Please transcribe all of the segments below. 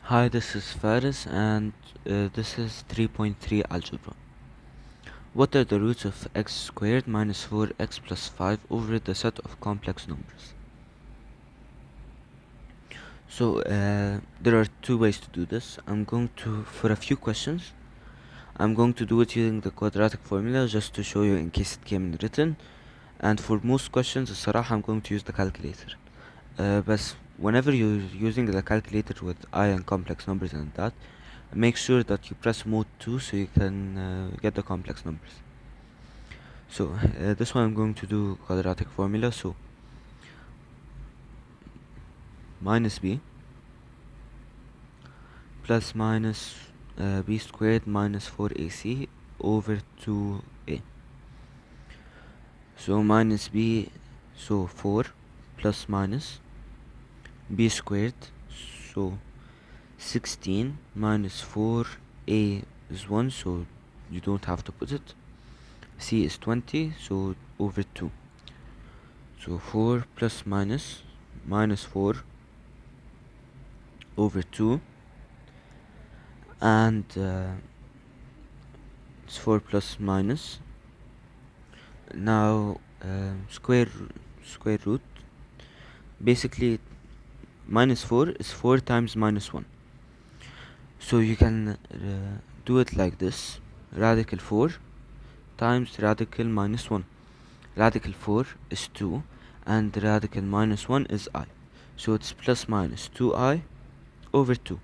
Hi, this is Faris, and this is 3.3 Algebra. What are the roots of x squared minus 4x plus 5 over the set of complex numbers? So, there are two ways to do this. For a few questions, I'm going to do it using the quadratic formula just to show you in case it came in written. And for most questions, الصراحة I'm going to use the calculator. But whenever you're using the calculator with I and complex numbers and that, make sure that you press mode 2 so you can get the complex numbers. So this one I'm going to do quadratic formula. So minus b plus minus b squared minus 4ac over 2a. So minus b, so 4 plus minus b squared, so 16 minus 4a is 1, so you don't have to put it. C is 20, so over 2. So 4 plus minus 4 over 2, and it's 4 plus minus. Now square root. Basically, minus 4 is 4 times minus 1. So you can do it like this. Radical 4 times radical minus 1. Radical 4 is 2, and radical minus 1 is I. So it's plus minus 2i over 2.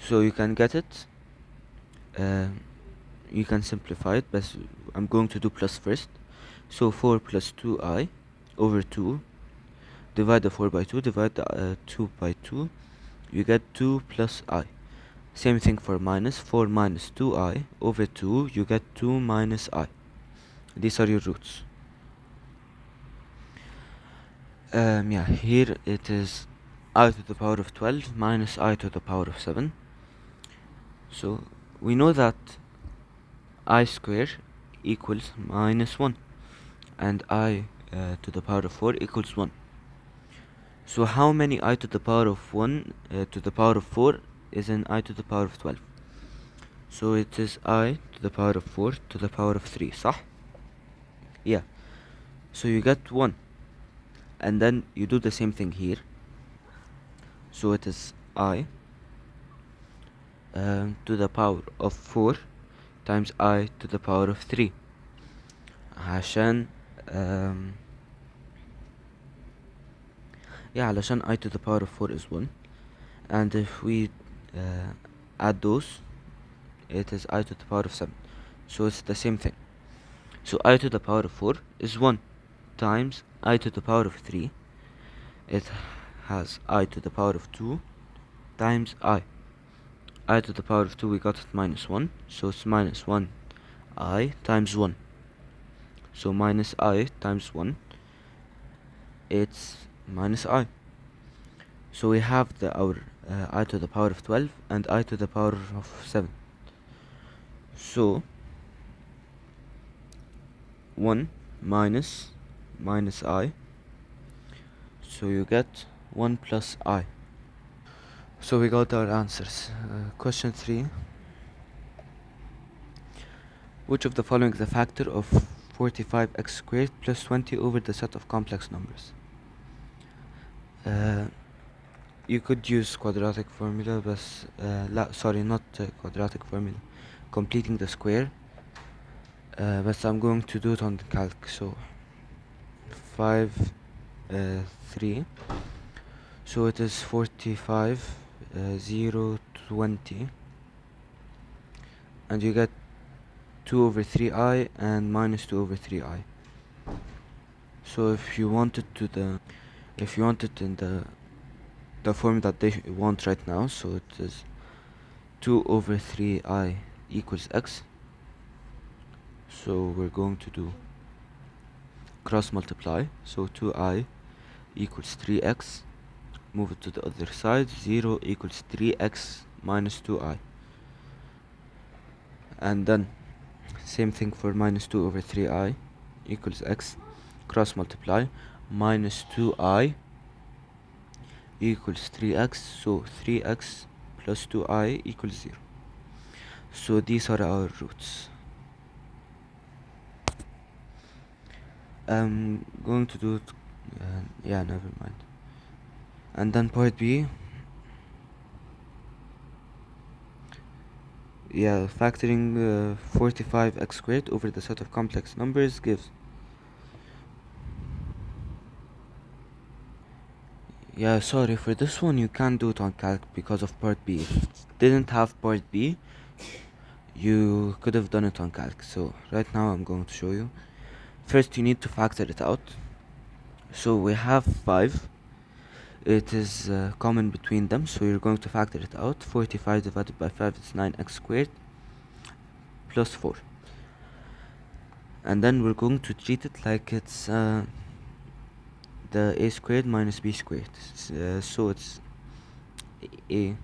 So you can get it. You can simplify it, but I'm going to do plus first. So 4 plus 2i over 2. Divide the 4 by 2, divide the 2 by 2. You get 2 plus I. Same thing for minus. 4 minus 2i over 2. You get 2 minus I. These are your roots. Yeah, here it is I to the power of 12 minus I to the power of 7. So we know that I square equals minus 1, and I to the power of 4 equals 1. So how many I to the power of 1 to the power of 4 is in I to the power of 12? So it is I to the power of 4 to the power of 3, صح? Yeah. So you get 1. And then you do the same thing here. So it is I to the power of 4 times I to the power of 3. عشان علشان I to the power of 4 is 1. And if we add those, it is I to the power of 7. So it's the same thing. So I to the power of 4 is 1 times I to the power of 3. It has I to the power of 2 times I. I to the power of 2, we got it minus 1. So it's minus 1 I times 1. So minus I times 1, it's minus I. So we have our I to the power of 12 and I to the power of 7. So 1 minus I. So you get 1 plus I. So we got our answers. Question 3. Which of the following is a factor of 45x squared plus 20 over the set of complex numbers? You could use quadratic formula, but not quadratic formula, completing the square. But I'm going to do it on the calc. So 5 3. So it is 45 0 20, and you get 2 over 3i and minus 2 over 3i. So if you want it in the form that they want right now, so it is 2 over 3i equals x. So we're going to do cross multiply. So 2i equals 3x. Move it to the other side. 0 equals 3x minus 2i. And then same thing for minus 2 over 3i equals x. Cross multiply. Minus 2i equals 3x, so 3x plus 2i equals 0. So these are our roots. I'm going to do it, yeah, never mind. And then part B, yeah, factoring 45x squared over the set of complex numbers gives, yeah, sorry, for this one you can't do it on calc because of part B. If it didn't have part B, you could have done it on calc. So right now I'm going to show you. First you need to factor it out. So we have 5. It is common between them, so you're going to factor it out. 45 divided by 5 is 9x squared plus 4. And then we're going to treat it like it's the a squared minus b squared. So it's a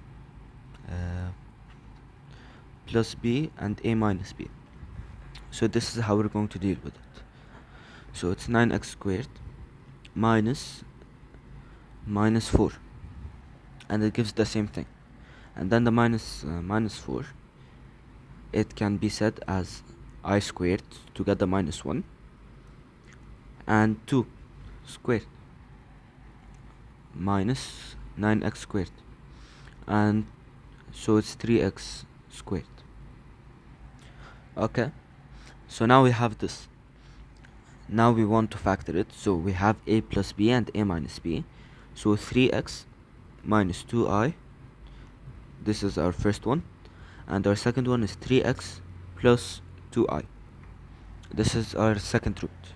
plus b and a minus b. So this is how we're going to deal with it. So it's 9x squared minus 4, and it gives the same thing. And then the minus 4, it can be said as I squared to get the minus 1, and 2 squared minus 9x squared, and so it's 3x squared. Okay, so now we have this. Now we want to factor it, so we have a plus b and a minus b. So 3x minus 2i, this is our first one, and our second one is 3x plus 2i. This is our second root.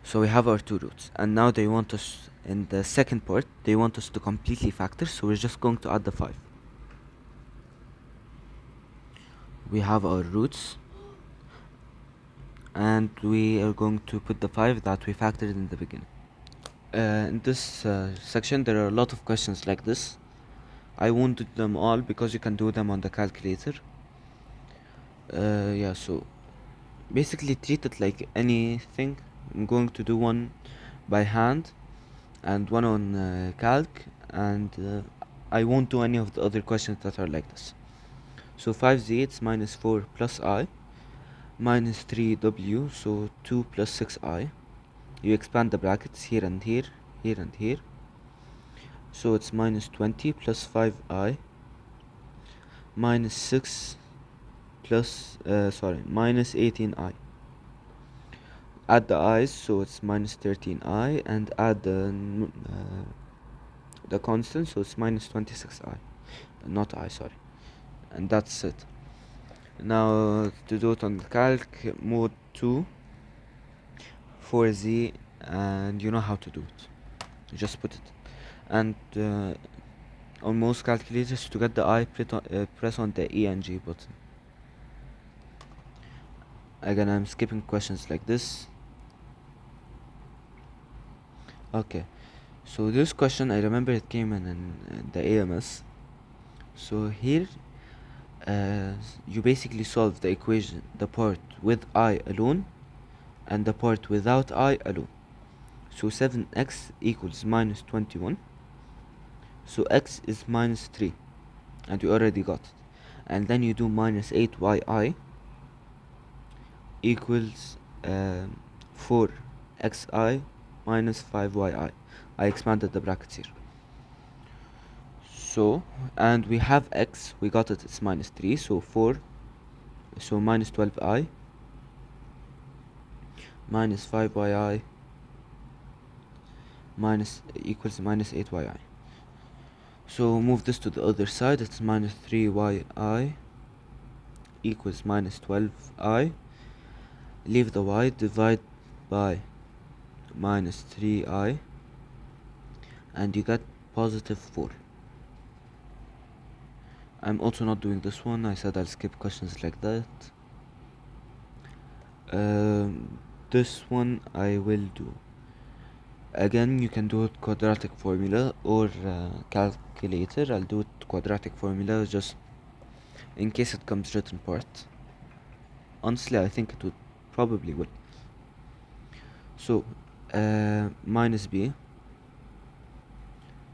So we have our two roots, and now they want us, in the second part, they want us to completely factor, so we're just going to add the 5. We have our roots, and we are going to put the 5 that we factored in the beginning. In this section there are a lot of questions like this. I won't do them all because you can do them on the calculator. Yeah, so basically treat it like anything. I'm going to do one by hand and one on calc, and I won't do any of the other questions that are like this. So 5z, it's minus 4 plus I minus 3w, so 2 plus 6i. You expand the brackets here and here, here and here, so it's minus 20 plus 5i minus 6 plus minus 18i. Add the i's, so it's minus 13i, and add the constant, so it's minus 26i, not I, sorry. And that's it. Now to do it on the calc, mode 2 4z, and you know how to do it. You just put it, and on most calculators, to get the I, press on the E and G button. Again, I'm skipping questions like this. Okay, so this question, I remember it came in the AMS. So here you basically solve the equation, the part with I alone and the part without I alone. So 7x equals minus 21, so x is minus 3, and we already got it. And then you do minus 8yi equals 4xi minus 5yi. I expanded the brackets here. So, and we have x, we got it, it's minus 3, so 4, so minus 12i minus 5yi minus equals minus 8yi. So move this to the other side, it's minus 3yi equals minus 12i. Leave the y, divide by minus 3i, and you get positive 4. I'm also not doing this one, I said I'll skip questions like that. This one I will do. Again, you can do it quadratic formula or calculator. I'll do it quadratic formula just in case it comes written part. Honestly, I think it would probably will. So minus b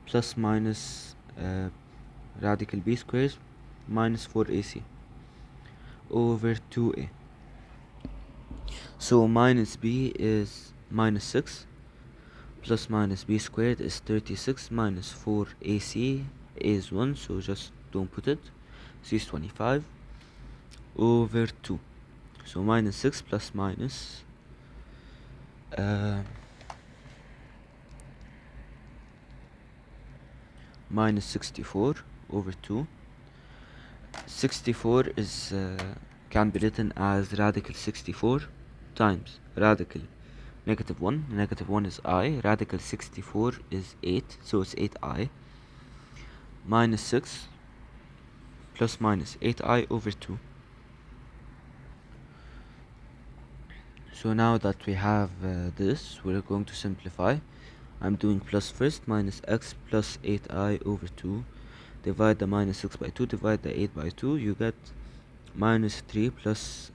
plus minus radical b squared minus 4ac over 2a. So minus b is minus 6, plus minus b squared is 36, minus 4ac is 1, so just don't put it. c is 25 over 2. So minus 6 plus minus minus 64 over 2. 64 is can be written as radical 64 times radical negative 1. Negative 1 is I. Radical 64 is 8, so it's 8i. Minus 6 plus minus 8i over 2. So now that we have this, we're going to simplify. I'm doing plus first, minus x plus 8i over 2. Divide the minus 6 by 2, divide the 8 by 2, you get minus 3 plus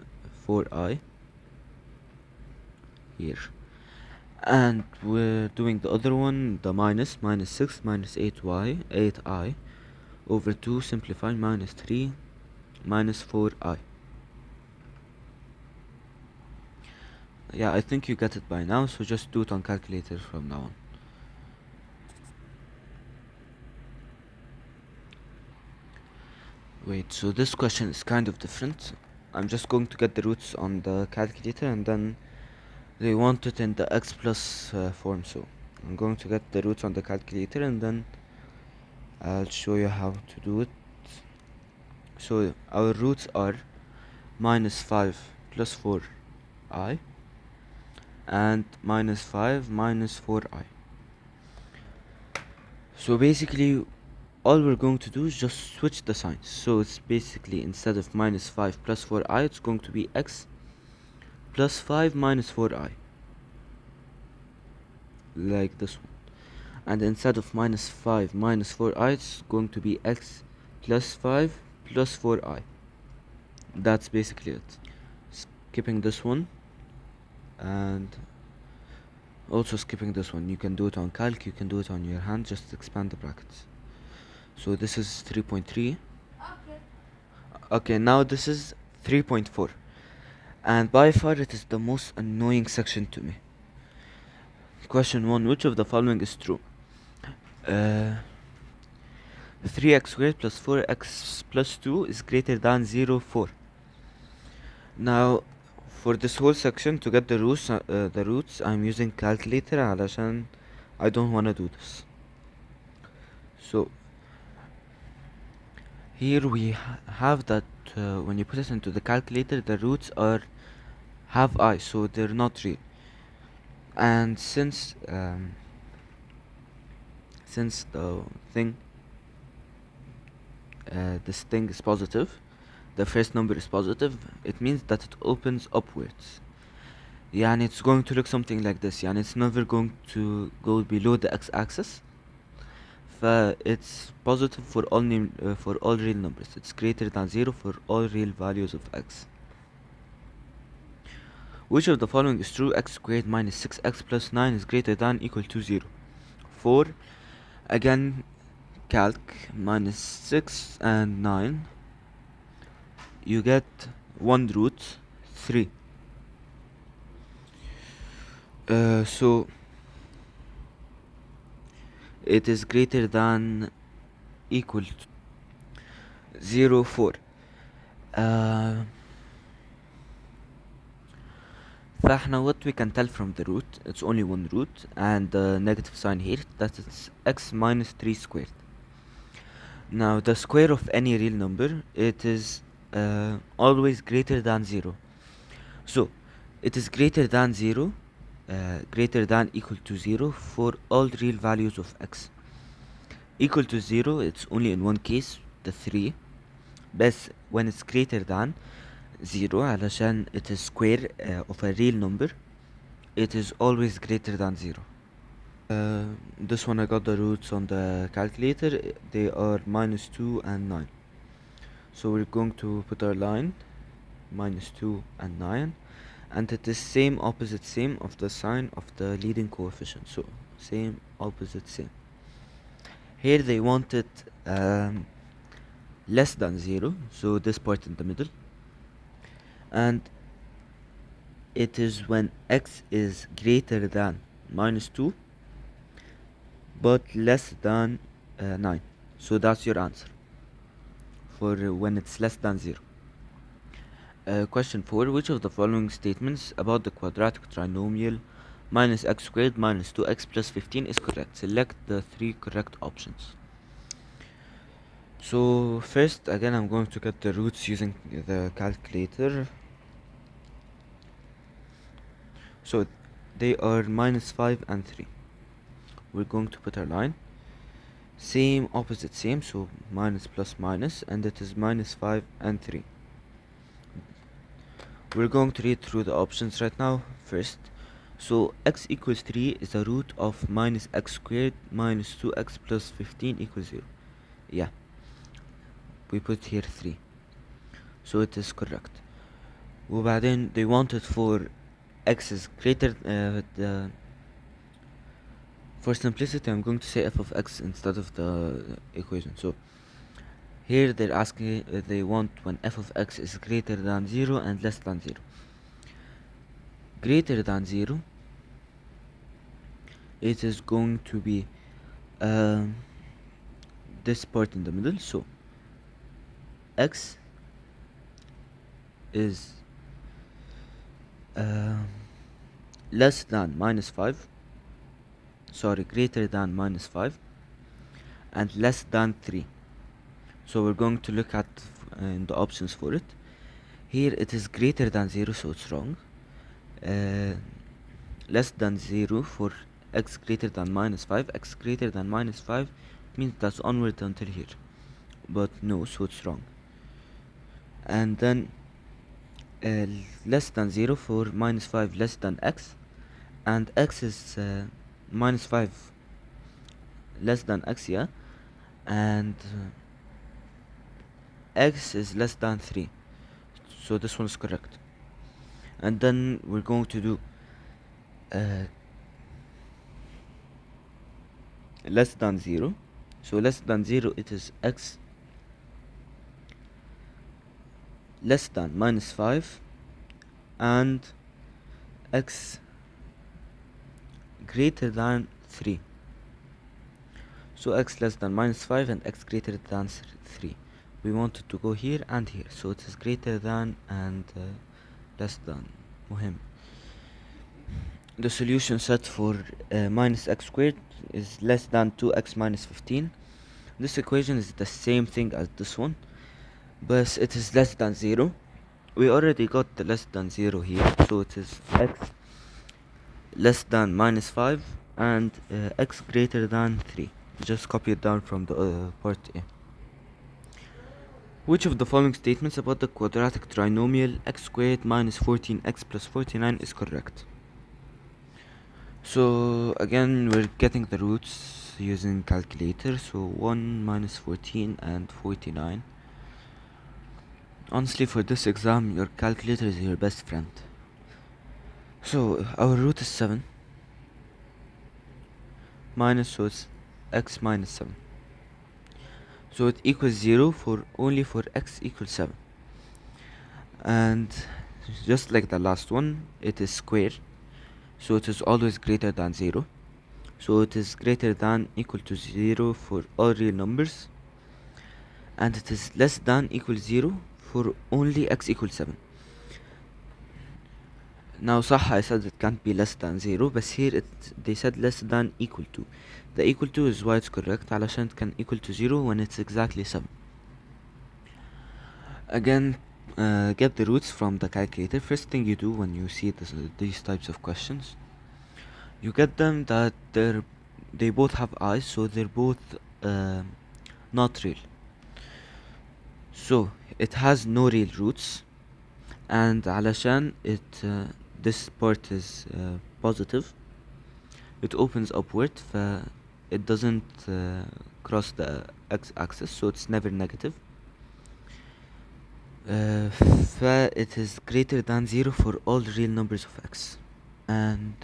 4i here. And we're doing the other one, the minus 6 minus 8i over 2, simplify, minus 3 minus 4i. Yeah, I think you get it by now, so just do it on calculator from now on. Wait, so this question is kind of different. I'm just going to get the roots on the calculator, and then they want it in the x plus form, so I'm going to get the roots on the calculator and then I'll show you how to do it. So our roots are minus 5 plus 4i and minus 5 minus 4i. So basically all we're going to do is just switch the signs. So it's basically, instead of minus 5 plus 4i, it's going to be x plus 5 minus 4i, like this one. And instead of minus 5 minus 4i, it's going to be x plus 5 plus 4i. That's basically it. Skipping this one and also skipping this one. You can do it on calc, you can do it on your hand, just expand the brackets. So this is 3.3. Okay, now this is 3.4. And by far it is the most annoying section to me. Question 1. Which of the following is true? 3x squared plus 4x plus 2 is greater than 0, 4. Now, for this whole section, to get the roots, I'm using calculator علشان I don't wanna do this. So, here we have that when you put it into the calculator, the roots have I, so they're not real. And since the thing this thing is positive, the first number is positive, it means that it opens upwards. And it's going to look something like this. And it's never going to go below the x-axis. It's positive for all real numbers. It's greater than 0 for all real values of x. Which of the following is true? X squared minus 6x plus 9 is greater than equal to 0. 4. Again, calc, minus 6 and 9. You get 1 root 3. So it is greater than equal to 0, 4. فاحنا what we can tell from the root, it's only one root, and the negative sign here, that it's x minus 3 squared. Now the square of any real number, it is always greater than 0. So it is greater than 0, greater than equal to 0 for all real values of x. Equal to 0, it's only in one case, the 3. But when it's greater than 0, علشان it is square of a real number, it is always greater than 0. This one I got the roots on the calculator. They are minus 2 and 9. So we're going to put our line, minus 2 and 9. And it is same, opposite, same of the sign of the leading coefficient. So same, opposite, same. Here they wanted less than 0, so this part in the middle, and it is when x is greater than minus 2 but less than 9. So that's your answer for when it's less than 0. Question 4. Which of the following statements about the quadratic trinomial minus x squared minus 2x plus 15 is correct? Select the 3 correct options. So first, again, I'm going to get the roots using the calculator. So they are minus 5 and 3. We're going to put our line. Same, opposite, same, so minus plus minus, and it is minus 5 and 3. We're going to read through the options right now. First, so x equals 3 is a root of minus x squared minus 2x plus 15 equals 0. Yeah, we put here 3, so it is correct. وبعدين they wanted for x is greater for simplicity I'm going to say f of x instead of the equation. So here they're asking, they want when f of x is greater than 0 and less than 0. Greater than 0, it is going to be this part in the middle. So x is less than minus 5, sorry, greater than minus 5 and less than 3. So we're going to look at the options for it. Here it is greater than 0, so it's wrong. Less than 0 for x greater than minus 5. X greater than minus 5 means that's onward until here, but no, so it's wrong. And then less than 0 for minus 5 less than x, and x is minus 5 less than x, yeah, and x is less than 3, so this one is correct. And then we're going to do less than 0. So less than 0, it is x less than minus 5 and x greater than 3. So x less than minus 5 and x greater than 3. We want it to go here and here, so it is greater than and less than. مهم. The solution set for minus x squared is less than 2x minus 15. This equation is the same thing as this one, but it is less than 0. We already got the less than 0 here, so it is x less than minus 5 and x greater than 3. Just copy it down from the part A. Which of the following statements about the quadratic trinomial x squared minus 14x plus 49 is correct? So again, we're getting the roots using calculator. So 1 minus 14 and 49. Honestly, for this exam, your calculator is your best friend. So our root is 7 minus, so it's x minus 7. So it equals 0 for only for x equals 7. And just like the last one, it is square, so it is always greater than 0. So it is greater than equal to 0 for all real numbers, and it is less than equal 0 for only x equals 7. Now صح, I said it can't be less than 0, but here they said less than equal to. The equal to is why it's correct, علشان it can equal to 0 when it's exactly 7. Again, get the roots from the calculator. First thing you do when you see these types of questions, you get them that they both have i's, so they're both not real. So it has no real roots, and علشان this part is positive, it opens upward, it doesn't cross the x-axis, so it's never negative. It is greater than 0 for all real numbers of x. And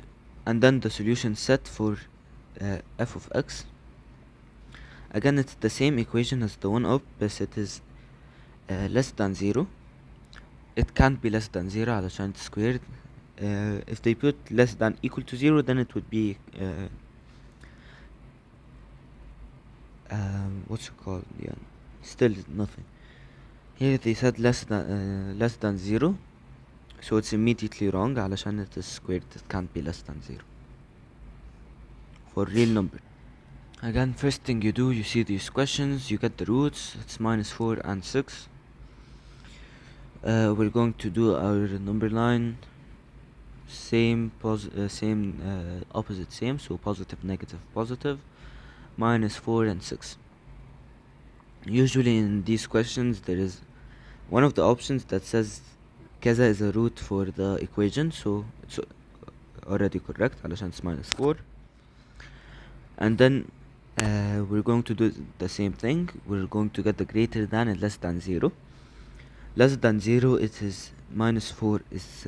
then the solution set for f of x, Again, it's the same equation as the one up, but it is less than 0. It can't be less than 0 علشان it's squared. If they put less than equal to 0, then it would be what's it called? Yeah, still nothing. Here they said less than 0, so it's immediately wrong علشان it is squared. It can't be less than 0 for real number. Again, first thing you do, you see these questions, you get the roots. It's -4 and 6. We're going to do our number line, same opposite same, so positive, negative, positive, -4 and 6. Usually in these questions there is one of the options that says كذا is a root for the equation, so it's already correct علشان it's -4. And then we're going to do the same thing. We're going to get the greater than and less than 0. Less than 0, it is -4 is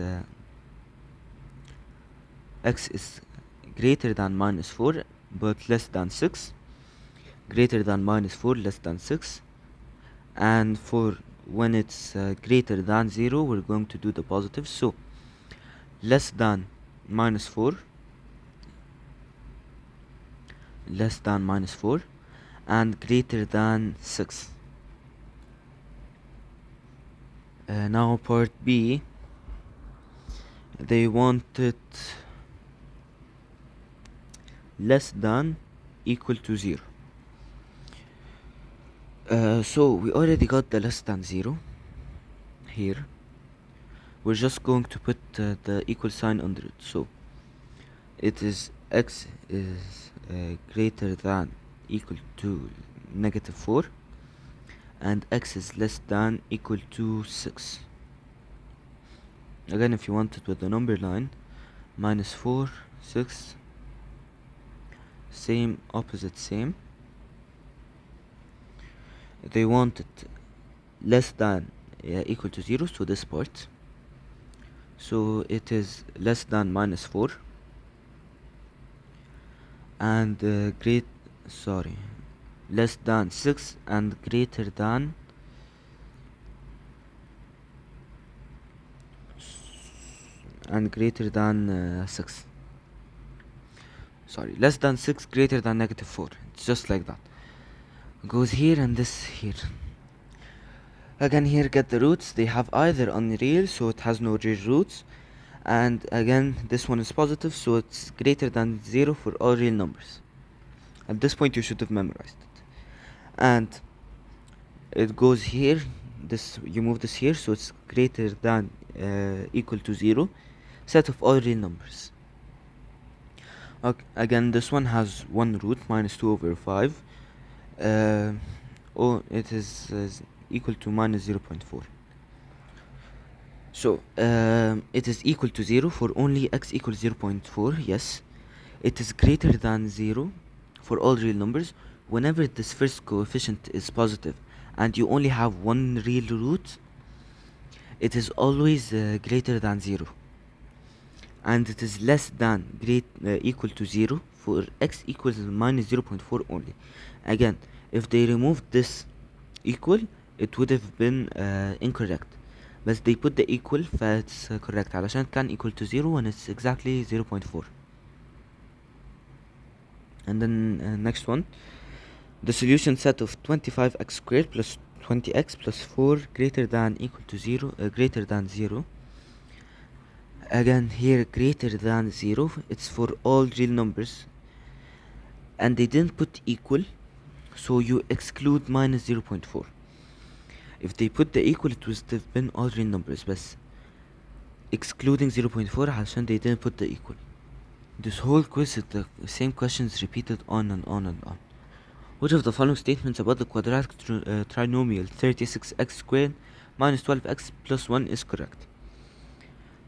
x is greater than -4 but less than 6. Greater than -4, less than 6. And for when it's greater than 0, we're going to do the positive. So less than -4, less than -4, and greater than 6. Now part B, they want it less than equal to 0. So we already got the less than 0 here. We're just going to put the equal sign under it. So it is x is greater than equal to -4, and x is less than equal to 6. Again, if you want it with the number line, -4, 6, same, opposite, same. They want it less than equal to 0, so this part. So it is less than -4 and less than 6 and greater than and 6. Sorry, less than 6, greater than -4. It's just like that. Goes here and this here. Again, here get the roots. They have either unreal, so it has no real roots, and again this one is positive, so it's greater than 0 for all real numbers. At this point you should have memorized it. And it goes here, this you move this here, so it's greater than equal to 0, set of all real numbers. Okay, again this one has one root, -2/5. It is equal to -0.4. So it is equal to 0 for only x equals 0.4. Yes, it is greater than 0 for all real numbers whenever this first coefficient is positive and you only have one real root. It is always greater than 0, and it is less than equal to 0 for x equals -0.4 only. Again, if they removed this equal, it would have been incorrect, but they put the equal, فit's correct علشان كان equal to 0 and it's exactly 0.4. And then next one, the solution set of 25x squared plus 20x plus 4 greater than equal to 0, greater than 0. Again, here greater than 0, it's for all real numbers, and they didn't put equal, so you exclude -0.4. If they put the equal, it would have been all real numbers, but excluding 0.4 عشان they didn't put the equal. This whole quiz is the same questions repeated on and on and on. Which of the following statements about the quadratic trinomial 36x squared minus 12x plus 1 is correct?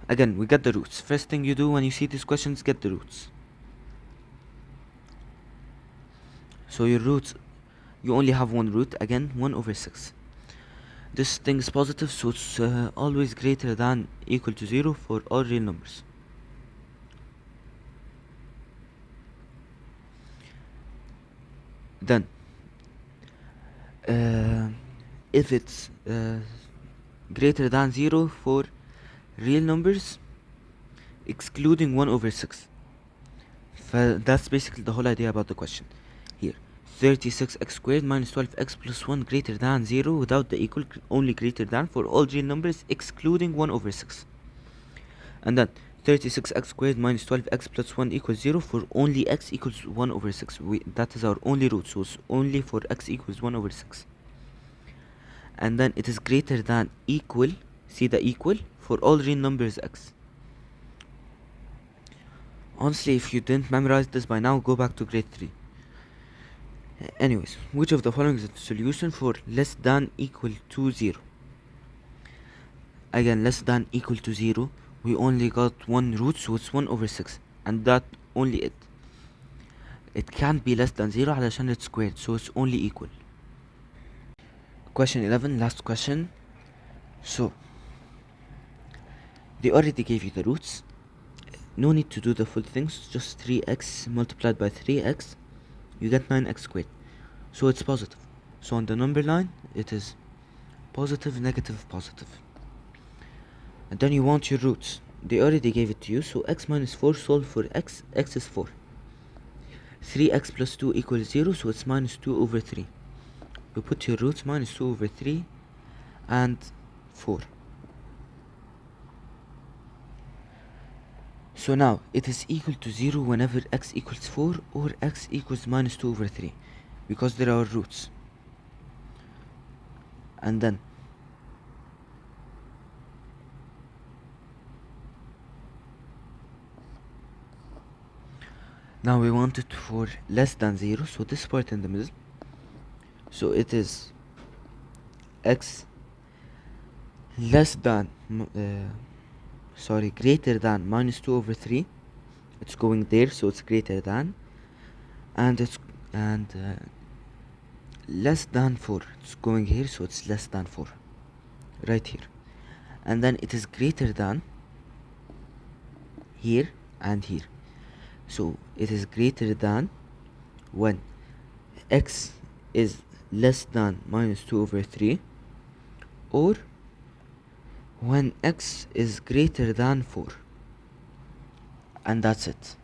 Again, we get the roots. First thing you do when you see these questions, get the roots. So your roots, you only have one root, again 1/6. This thing is positive, so it's always greater than equal to 0 for all real numbers. Then if it's greater than 0 for real numbers excluding 1 over 6. That's basically the whole idea about the question. Here, 36x squared minus 12x plus 1 greater than 0 without the equal, only greater than for all real numbers excluding 1 over 6. And then 36x squared minus 12x plus 1 equals 0 for only x equals 1 over 6. That is our only root, so it's only for x equals 1 over 6. And then it is greater than equal, see the equal, for all real numbers x. Honestly, if you didn't memorize this by now, go back to grade 3. Anyways, which of the following is the solution for less than equal to 0? Again, less than equal to 0, we only got one root, so it's 1 over 6, and that only it. It can't be less than 0 علشان it's squared, so it's only equal. Question 11, last question. So, they already gave you the roots. No need to do the full things, just 3x multiplied by 3x, you get 9x squared. So it's positive. So on the number line, it is positive, negative, positive. And then you want your roots. They already gave it to you, so x minus 4, solve for x is 4. 3x plus 2 equals 0, so it's minus 2 over 3. You put your roots, minus 2 over 3 and 4. So now, it is equal to 0 whenever x equals 4 or x equals minus 2 over 3, because there are roots. And then now we want it for less than 0, so this part in the middle. So it is x less than, greater than minus 2 over 3. It's going there, so it's greater than. And it's, less than 4. It's going here, so it's less than 4. Right here. And then it is greater than here and here. So it is greater than when x is less than minus 2 over 3 or when x is greater than 4. And that's it.